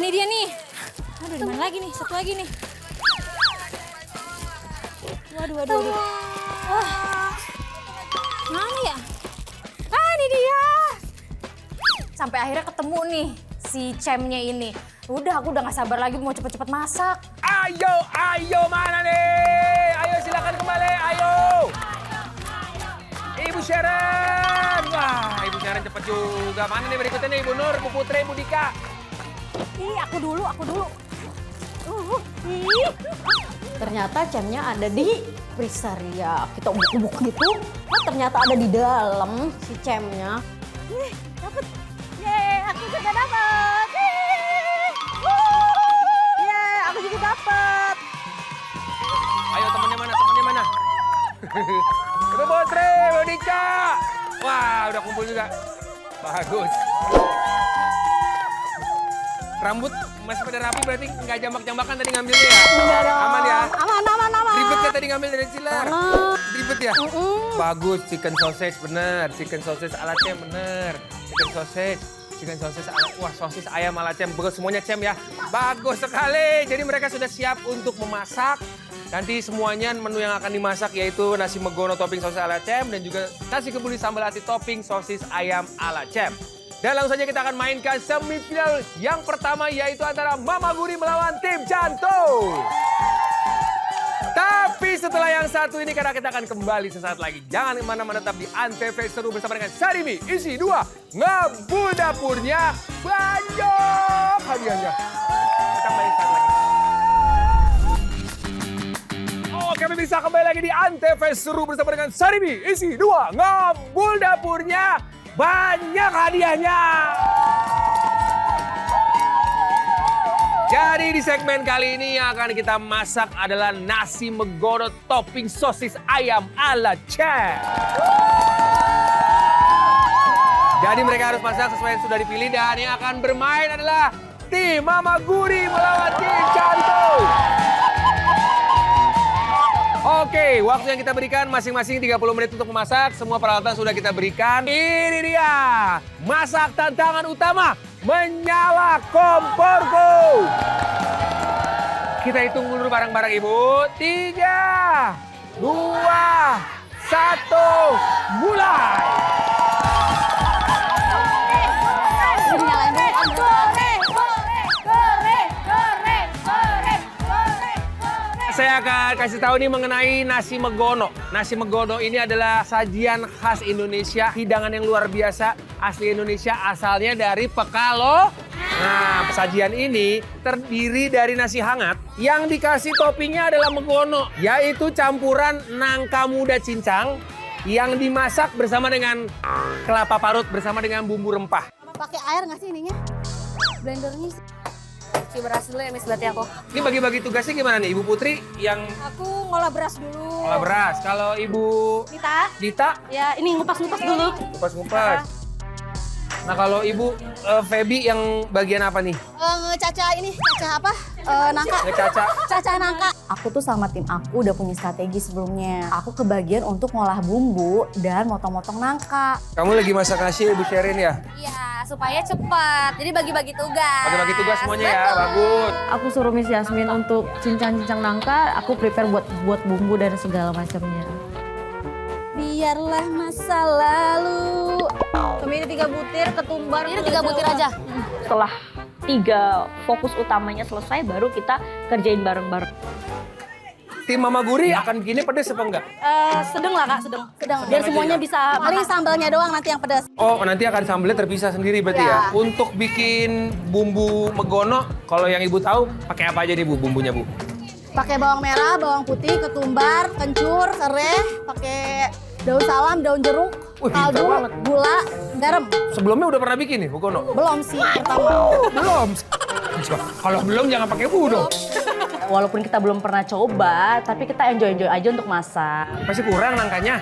ini dia nih. Aduh, di mana lagi nih? Satu lagi nih. Waduh. Wah. Mana ya? Ah, ini dia. Sampai akhirnya ketemu nih si Cemnya ini. Udah, aku udah gak sabar lagi mau cepet-cepet masak. Ayo, mana nih? Ayo silakan kembali, ayo. Ibu Sharon. Wah, Ibu Sharon cepet juga. Mana nih berikutnya nih, Ibu Nur, Bu Putri, Bu Dika. Ih, aku dulu. Ternyata Cemnya ada di freezer ya. Kita ubuk-ubuk gitu. Oh, ternyata ada di dalam si Cemnya. Dapet. Yeay, aku juga dapet. Yeay, aku juga dapet. Ayo temennya mana? Bu Putri, Bu Dika. Wah, udah kumpul juga. Bagus. Rambut masih pada rapi berarti nggak jambak-jambakan tadi ngambilnya ya? Enggak dong. Aman ya? Aman. Ribet ya tadi ngambil dari Cilar? Ribet ya? Bagus, chicken sausage bener. Chicken sausage ala Cem bener. Chicken sausage ala, wah sosis ayam ala Cem. Bagus semuanya Cem ya. Bagus sekali. Jadi mereka sudah siap untuk memasak. Nanti semuanya menu yang akan dimasak yaitu nasi megono topping sosis ala Cem dan juga nasi kebuli sambal ati topping sosis ayam ala Cem. Dan langsung saja kita akan mainkan semifinal yang pertama yaitu antara Mama Guri melawan tim Jantung. Tapi setelah yang satu ini karena kita akan kembali sesaat lagi. Jangan kemana-mana, tetap di Antv seru bersama dengan Sarimi. Isi 2, Ngabul Dapurnya banyak hadiahnya. Kita kembali sesaat lagi. Oke, bisa kembali lagi di Antv seru bersama dengan Sarimi. Isi 2, Ngabul Dapurnya banyak hadiahnya. Jadi di segmen kali ini yang akan kita masak adalah nasi megono topping sosis ayam ala Cem. Jadi mereka harus masak sesuai yang sudah dipilih dan yang akan bermain adalah tim Mama Guri melawan tim Jantung. Oke, waktu yang kita berikan masing-masing 30 menit untuk memasak. Semua peralatan sudah kita berikan. Ini dia, masak tantangan utama, menyala komporku. Kita hitung dulu bareng-bareng Ibu. 3, 2, 1, mulai. Saya akan kasih tahu nih mengenai nasi megono. Nasi megono ini adalah sajian khas Indonesia, hidangan yang luar biasa, asli Indonesia, asalnya dari Pekalo. Nah, sajian ini terdiri dari nasi hangat yang dikasih toppingnya adalah megono, yaitu campuran nangka muda cincang yang dimasak bersama dengan kelapa parut bersama dengan bumbu rempah. Pakai air nggak sih ininya? Blendernya sih. Cuci beras dulu ya, Miss, berarti aku. Ini bagi-bagi tugasnya gimana nih, Ibu Putri yang Aku ngolah beras dulu. olah beras. Kalau Ibu Dita, Ya, ini ngupas-ngupas dulu. kupas-kupas. Nah kalau Ibu Feby yang bagian apa nih? Caca apa? Nangka. Caca. Caca nangka. Aku tuh sama tim aku udah punya strategi sebelumnya. Aku kebagian untuk ngolah bumbu dan motong-motong nangka. Kamu lagi masak nasi Ibu Sherin ya? Iya, supaya cepat. Jadi bagi-bagi tugas. Bagi-bagi tugas semuanya ya, bagus. Aku suruh Miss Yasmin untuk cincang-cincang nangka, aku prepare buat bumbu dan segala macamnya. Biarlah masa lalu. Kami ini 3 butir ketumbar. Ini 3 butir aja. Setelah 3 fokus utamanya selesai, baru kita kerjain bareng-bareng. Tim Mama Guri akan bikinnya pedes apa enggak? Sedang lah Kak, sedang. Sedang. Biar semuanya bisa Paling sambalnya doang nanti yang pedas. Oh nanti akan sambelnya terpisah sendiri berarti ya? Ya. Untuk bikin bumbu megono, kalau yang Ibu tahu pakai apa aja nih Bu bumbunya Bu? Pakai bawang merah, bawang putih, ketumbar, kencur, serai, pakai daun salam, daun jeruk, Wih, kaldu, pintar banget. gula, garam. Sebelumnya udah pernah bikin nih megono? Belum sih pertama. Belum. Kalau belum jangan pakai Bu dong. Walaupun kita belum pernah coba, tapi kita enjoy aja untuk masak. Pasti kurang nangkanya.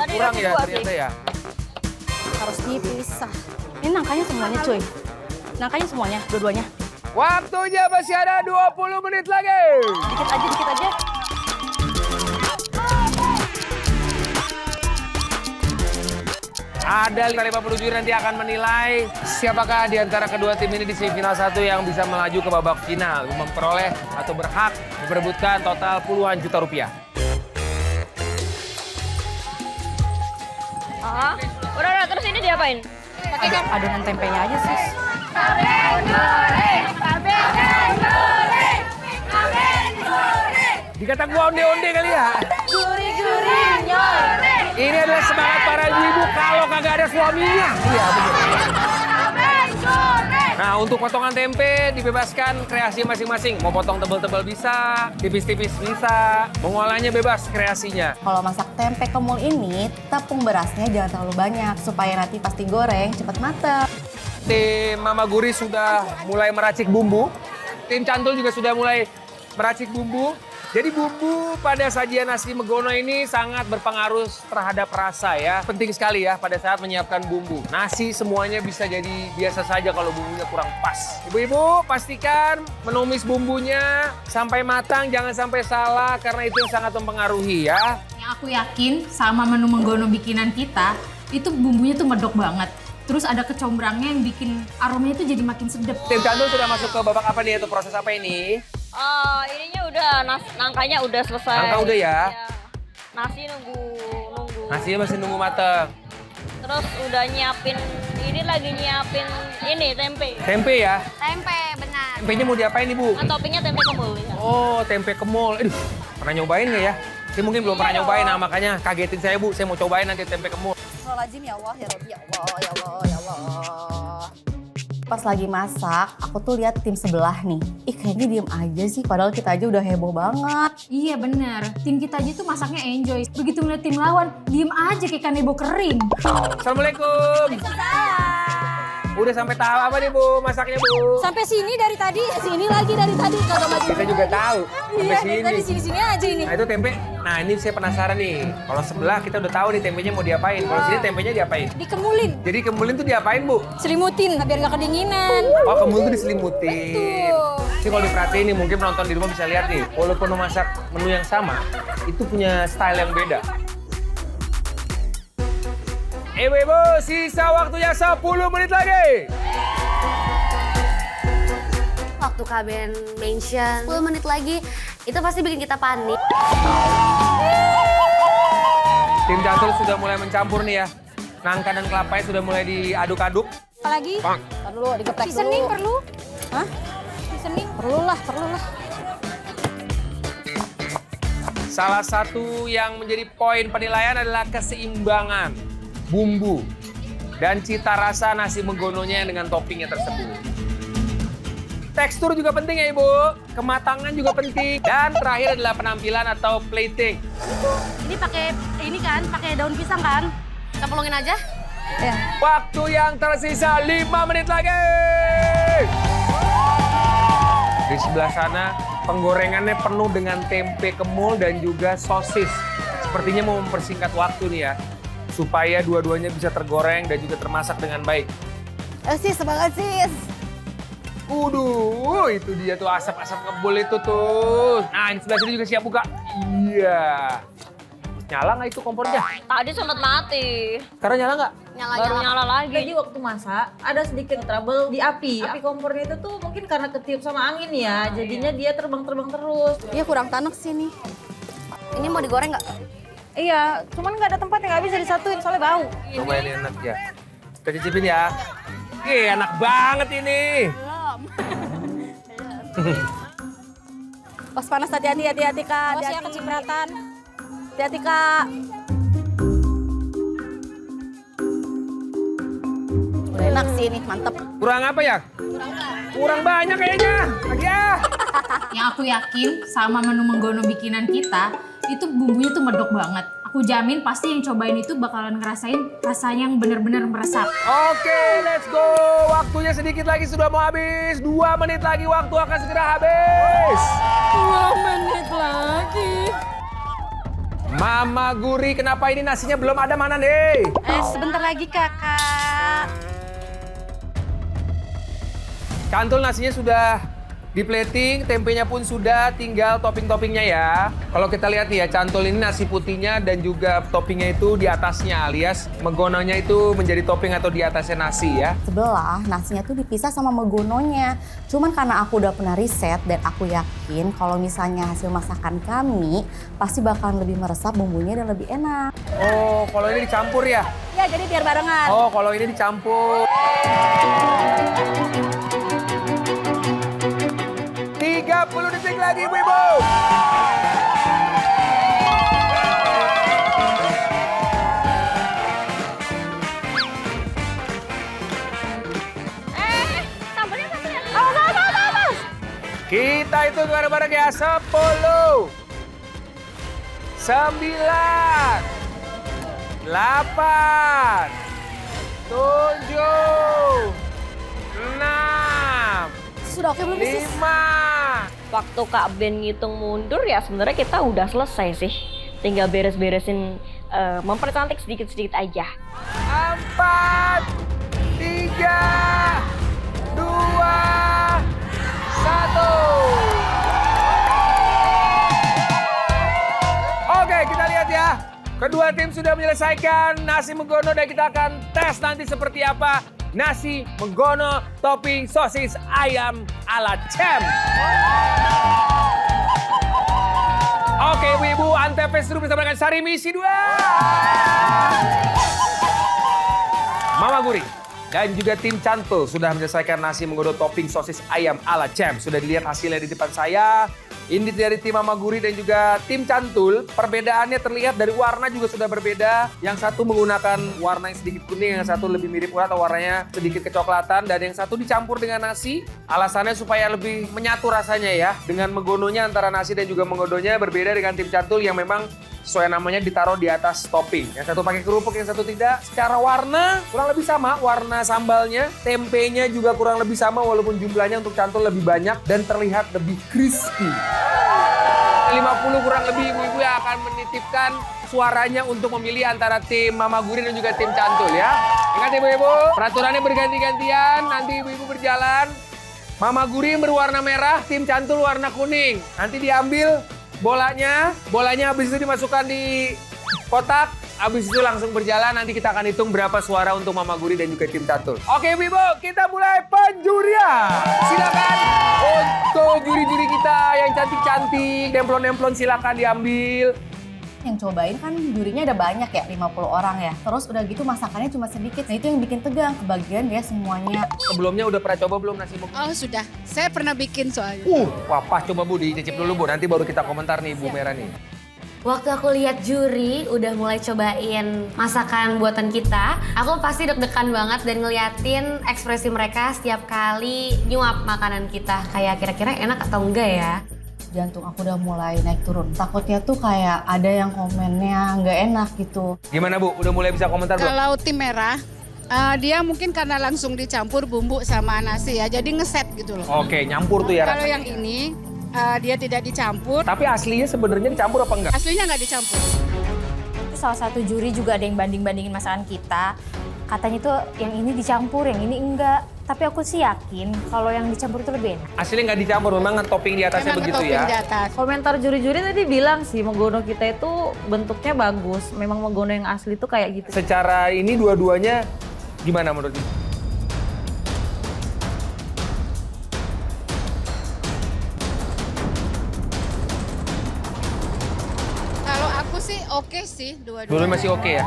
Kurang ya ternyata ya. Harus dipisah. Ini nangkanya semuanya cuy. Nangkanya semuanya, dua-duanya. Waktunya masih ada 20 menit lagi. Dikit aja. Ada 50 juri nanti akan menilai siapakah di antara kedua tim ini di semifinal 1 yang bisa melaju ke babak final, memperoleh atau berhak memperebutkan total puluhan juta rupiah. Udah, terus ini diapain? Pakai adonan tempenya aja sis. Dikata gua onde-onde kali ya. Ini adalah semangat para ibu-ibu kalau kagak ada suaminya. Iya betul. Nah untuk potongan tempe dibebaskan kreasi masing-masing. Mau potong tebal-tebal bisa, tipis-tipis bisa. Mengolahnya bebas kreasinya. Kalau masak tempe kemul ini, tepung berasnya jangan terlalu banyak supaya nanti pas digoreng cepat matang. Tim Mama Guri sudah mulai meracik bumbu. Tim Cantul juga sudah mulai meracik bumbu. Jadi bumbu pada sajian nasi Megono ini sangat berpengaruh terhadap rasa ya. Penting sekali ya pada saat menyiapkan bumbu. Nasi semuanya bisa jadi biasa saja kalau bumbunya kurang pas. Ibu-ibu pastikan menumis bumbunya sampai matang, jangan sampai salah karena itu yang sangat mempengaruhi ya. Yang aku yakin sama menu Menggono bikinan kita, itu bumbunya tuh medok banget. Terus ada kecombrangnya yang bikin aromanya tuh jadi makin sedap. Tim Cantul sudah masuk ke babak apa nih? Itu proses apa ini? Ininya udah, nangkanya udah selesai. Nangka udah ya? Iya. Nasi nunggu. Nasinya masih nunggu mateng. Terus udah nyiapin, ini tempe. Tempe ya? Tempe, benar. Tempenya mau diapain Ibu? Toppingnya tempe kemul. Ya. Oh, tempe kemul. Aduh, pernah nyobain nggak ya? Saya mungkin belum pernah nyobain, nah makanya kagetin saya Bu. Saya mau cobain nanti tempe kemul. Astagfirullahaladzim, ya Allah, ya Rabbi, ya Allah, ya Allah, ya Allah. Pas lagi masak, aku tuh lihat tim sebelah nih. Ih kayaknya diem aja sih, padahal kita aja udah heboh banget. Iya bener, tim kita aja tuh masaknya enjoy. Begitu ngeliat tim lawan, diem aja kayak kanebo kering. Assalamualaikum. Udah sampai tahap apa nih Bu masaknya Bu? Sampai sini dari tadi, sini lagi dari tadi kagak maju. Kita juga tahu. Sampai Iya, sini. dari sini-sini aja ini. Nah itu tempe, nah ini saya penasaran nih. Kalau sebelah kita udah tahu nih tempenya mau diapain. Kalau sini tempenya diapain? Dikemulin, Jadi kemulin tuh diapain Bu? selimutin biar nggak kedinginan. Oh kemul tuh diselimutin. Ini kalau diperhatiin nih mungkin penonton di rumah bisa lihat nih. Walaupun memasak menu yang sama, itu punya style yang beda. Ibu-ibu, sisa waktunya 10 menit lagi. Waktu Kaben mention 10 menit lagi, itu pasti bikin kita panik. Tim Cantul sudah mulai mencampur nih ya. Nangka dan kelapanya sudah mulai diaduk-aduk. Apalagi? Bang. Ntar dulu, digeprek dulu. Seasoning perlu? Hah? Seasoning? Perlu lah. Salah satu yang menjadi poin penilaian adalah keseimbangan bumbu dan cita rasa nasi Megononya dengan toppingnya tersebut. Tekstur juga penting ya Ibu, kematangan juga penting. Dan terakhir adalah penampilan atau plating. Ini pakai daun pisang kan? Cemplungin aja. Ya. Waktu yang tersisa 5 menit lagi. Di sebelah sana penggorengannya penuh dengan tempe kemul dan juga sosis. Sepertinya mau mempersingkat waktu nih ya. Supaya dua-duanya bisa tergoreng dan juga termasak dengan baik. Sis, semangat sis. Itu dia tuh asap-asap ngebul itu tuh. Nah ini sebelah sini juga siap buka. Iya. Nyala nggak itu kompornya? Tadi sempat mati. Sekarang nyala nggak? Baru nyala lagi. Jadi waktu masak ada sedikit trouble di api. Api kompornya itu tuh mungkin karena ketiup sama angin ya. Jadinya dia terbang-terbang terus. Iya kurang tanek sih nih. Ini mau digoreng nggak? Iya, cuman nggak ada tempat yang nggak bisa disatuin soalnya bau. Coba ini enak ya. Kita cicipin ya. Enak banget ini. Pas panas hati-hati Kak. Awas ya kecipratan. Hati-hati Kak. Udah enak sih ini, mantep. Kurang apa ya? Kurang banyak kayaknya. Lagi ya. Yang aku yakin sama menu Menggono bikinan kita, itu bumbunya tuh medok banget. Aku jamin pasti yang cobain itu bakalan ngerasain rasanya yang bener-bener meresap. Oke, let's go. Waktunya sedikit lagi sudah mau habis. 2 menit lagi waktu akan segera habis. 2 menit lagi. Mama Guri, kenapa ini nasinya belum ada mana nih? Sebentar lagi kakak. Cantul nasinya sudah Di plating, tempenya pun sudah, tinggal topping-toppingnya ya. Kalau kita lihat nih ya, cantol ini nasi putihnya dan juga toppingnya itu di atasnya, alias megononya itu menjadi topping atau di atasnya nasi ya. Sebelah nasinya tuh dipisah sama megononya. Cuman karena aku udah pernah riset dan aku yakin kalau misalnya hasil masakan kami pasti bakalan lebih meresap bumbunya dan lebih enak. Oh, kalau ini dicampur ya? Ya jadi biar barengan. Oh, kalau ini dicampur. 30 detik lagi, ibu-ibu. Sambalnya satu ya. Kita itu bareng-bareng ya. 10, 9, 8, 7, 6, Sudah oke belum sis? 5. Waktu Kak Ben ngitung mundur ya sebenarnya kita udah selesai sih. Tinggal beres-beresin, mempercantik sedikit-sedikit aja. 4, 3, 2, 1. Oke, kita lihat ya. Kedua tim sudah menyelesaikan nasi menggono dan kita akan tes nanti seperti apa nasi menggono topping sosis ayam ala Cem. Oke, ibu-ibu, Antv seru bersama dengan Sari Misi 2. Mama Guri dan juga tim Cantul sudah menyelesaikan nasi menggono topping sosis ayam ala Cem. Sudah dilihat hasilnya di depan saya. Ini dari tim Mama Guri dan juga tim Cantul. Perbedaannya terlihat dari warna juga sudah berbeda. Yang satu menggunakan warna yang sedikit kuning, yang satu lebih mirip urat atau warnanya sedikit kecoklatan. Dan yang satu dicampur dengan nasi. Alasannya supaya lebih menyatu rasanya ya. Dengan menggononya antara nasi dan juga menggononya berbeda dengan tim Cantul yang memang sesuai namanya ditaruh di atas topping. Yang satu pakai kerupuk, yang satu tidak. Secara warna kurang lebih sama, warna sambalnya, tempenya juga kurang lebih sama walaupun jumlahnya untuk Cantul lebih banyak dan terlihat lebih crispy. 50 kurang lebih ibu-ibu yang akan menitipkan suaranya untuk memilih antara tim Mama Guri dan juga tim Cantul ya. Ingat ibu-ibu, peraturannya berganti-gantian, nanti ibu-ibu berjalan. Mama Guri berwarna merah, tim Cantul warna kuning. Nanti diambil bolanya habis itu dimasukkan di kotak, habis itu langsung berjalan. Nanti kita akan hitung berapa suara untuk Mama Guri dan juga tim Cantul. Oke ibu-ibu, kita mulai penjurian. Silakan untuk juri-juri kita yang cantik-cantik, demplon-demplon silakan diambil. Yang cobain kan jurinya ada banyak ya, 50 orang ya. Terus udah gitu masakannya cuma sedikit. Nah itu yang bikin tegang, kebagian dia semuanya. Sebelumnya udah pernah coba belum nasi menggono? Oh sudah, saya pernah bikin soalnya. Wah, coba Bu, dicicip dulu Bu, nanti baru kita komentar nih Ibu Merah nih. Waktu aku lihat juri udah mulai cobain masakan buatan kita, aku pasti deg-degan banget dan ngeliatin ekspresi mereka setiap kali nyuap makanan kita. Kayak kira-kira enak atau enggak ya? Jantung aku udah mulai naik turun. Takutnya tuh kayak ada yang komennya nggak enak gitu. Gimana Bu, udah mulai bisa komentar Bu? Kalau tim merah, dia mungkin karena langsung dicampur bumbu sama nasi ya, jadi ngeset gitu loh. Oke, nyampur tuh ya Kalau rasanya. yang ini, dia tidak dicampur, Tapi aslinya sebenarnya dicampur apa enggak? aslinya nggak dicampur. Salah satu juri juga ada yang banding-bandingin masakan kita. Katanya tuh yang ini dicampur, yang ini enggak. Tapi aku sih yakin kalau yang dicampur itu lebih enak. Aslinya nggak dicampur, memang topping di atasnya Memang begitu topping ya. di atas. Komentar juri-juri tadi bilang sih menggono kita itu bentuknya bagus. Memang menggono yang asli tuh kayak gitu. Secara ini dua-duanya gimana menurut Ibu? Kalau aku sih oke sih Dulu dua-duanya. masih oke ya?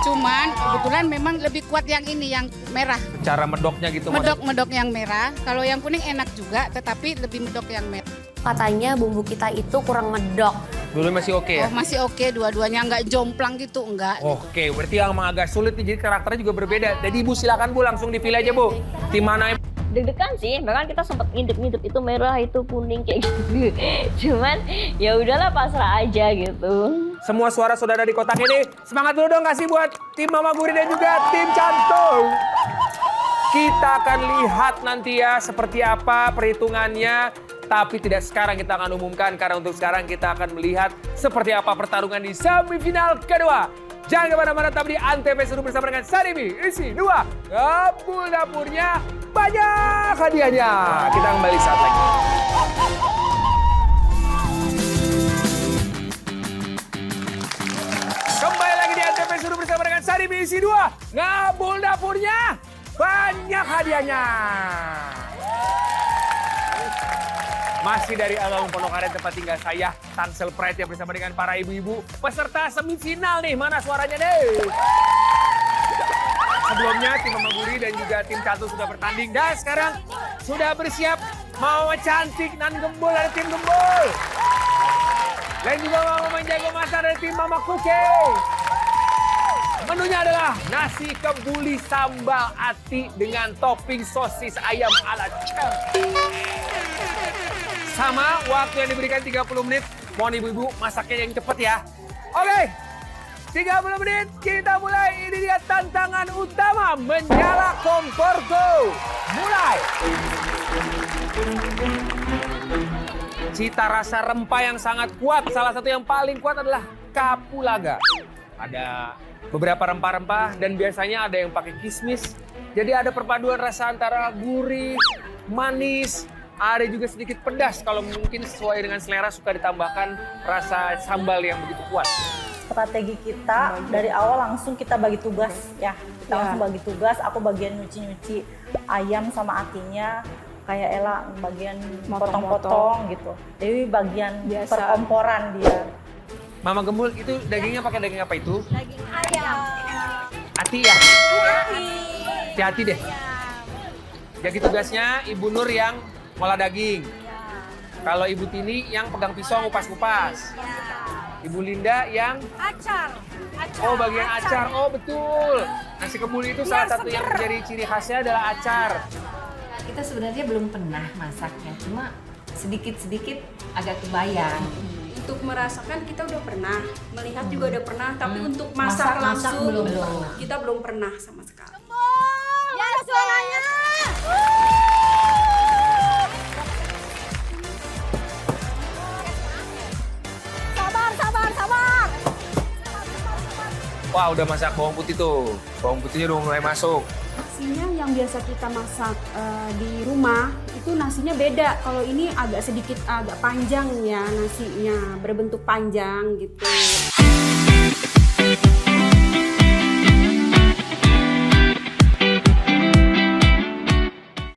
Cuman kebetulan memang lebih kuat yang ini, yang merah. Cara medoknya gitu maksudnya. Medok-medok yang merah. Kalau yang kuning enak juga, tetapi lebih medok yang merah. Katanya bumbu kita itu kurang medok. Dulu masih oke ya? Oh masih oke dua-duanya, nggak jomplang gitu, enggak. Oke, berarti yang emang agak sulit nih, jadi karakternya juga berbeda. Jadi Ibu silakan Bu, langsung dipilih aja Bu. Tim mana? Deg-degan sih, bahkan kita sempat ngintip-ngintip itu merah, itu kuning kayak gitu. Cuman ya udahlah pasrah aja gitu. Semua suara sudah ada di kotak ini. Semangat dulu dong kasih buat tim Mama Guri dan juga tim Cantul. Kita akan lihat nanti ya seperti apa perhitungannya. Tapi tidak sekarang kita akan umumkan karena untuk sekarang kita akan melihat seperti apa pertarungan di semifinal kedua Jangan kemana-mana, tetap di Antv Seru bersama dengan Saribi. Isi 2, Gembul Dapurnya banyak hadiahnya. Kita kembali saat lagi. Kembali lagi di Antv Seru bersama dengan Saribi. Isi 2, Gembul Dapurnya banyak hadiahnya. Masih dari alun Pondok Aren tempat tinggal saya, Tangsel Pride, yang bersama dengan para ibu-ibu peserta semifinal nih. Mana suaranya deh? Sebelumnya tim Mama Guri dan juga tim Catur sudah bertanding. Dan sekarang sudah bersiap Mama Cantik dan Gembul dari tim Gembul. Dan juga Mama Jago Masak dari tim Mama Kuke. Menunya adalah nasi kebuli sambal ati dengan topping sosis ayam ala Cem. Sama, waktu yang diberikan 30 menit. Mohon ibu-ibu masaknya yang cepat ya. Oke, 30 menit kita mulai. Ini dia tantangan utama, menyala komporku. Mulai. Cita rasa rempah yang sangat kuat. Salah satu yang paling kuat adalah kapulaga. Ada beberapa rempah-rempah dan biasanya ada yang pakai kismis. Jadi ada perpaduan rasa antara gurih, manis, ada juga sedikit pedas kalau mungkin sesuai dengan selera, suka ditambahkan rasa sambal yang begitu kuat. Strategi kita dari awal langsung kita bagi tugas ya. Kita langsung bagi tugas, aku bagian nyuci-nyuci ayam sama atinya, kayak Ella bagian potong-potong gitu. Dewi bagian perkomporan dia. Mama Gembul, itu dagingnya pakai daging apa itu? Daging ayam. Ati ya? Hati-hati deh. Jadi tugasnya Ibu Nur yang ngolah daging. Kalau Ibu Tini yang pegang pisau ngupas-ngupas. Ibu Linda yang Acar. oh bagian acar. Oh betul. Nasi kebuli itu salah satu yang menjadi ciri khasnya adalah acar. Kita sebenarnya belum pernah masaknya, cuma sedikit-sedikit agak kebayang. Untuk merasakan kita udah pernah, melihat juga udah pernah, tapi untuk masak langsung belum. kita belum pernah sama sekali. Ya suaranya. Sabar. Wah udah masak bawang putih tuh. Bawang putihnya udah mulai masuk. Nasinya yang biasa kita masak di rumah itu nasinya beda. Kalau ini agak sedikit agak panjang ya nasinya, berbentuk panjang gitu.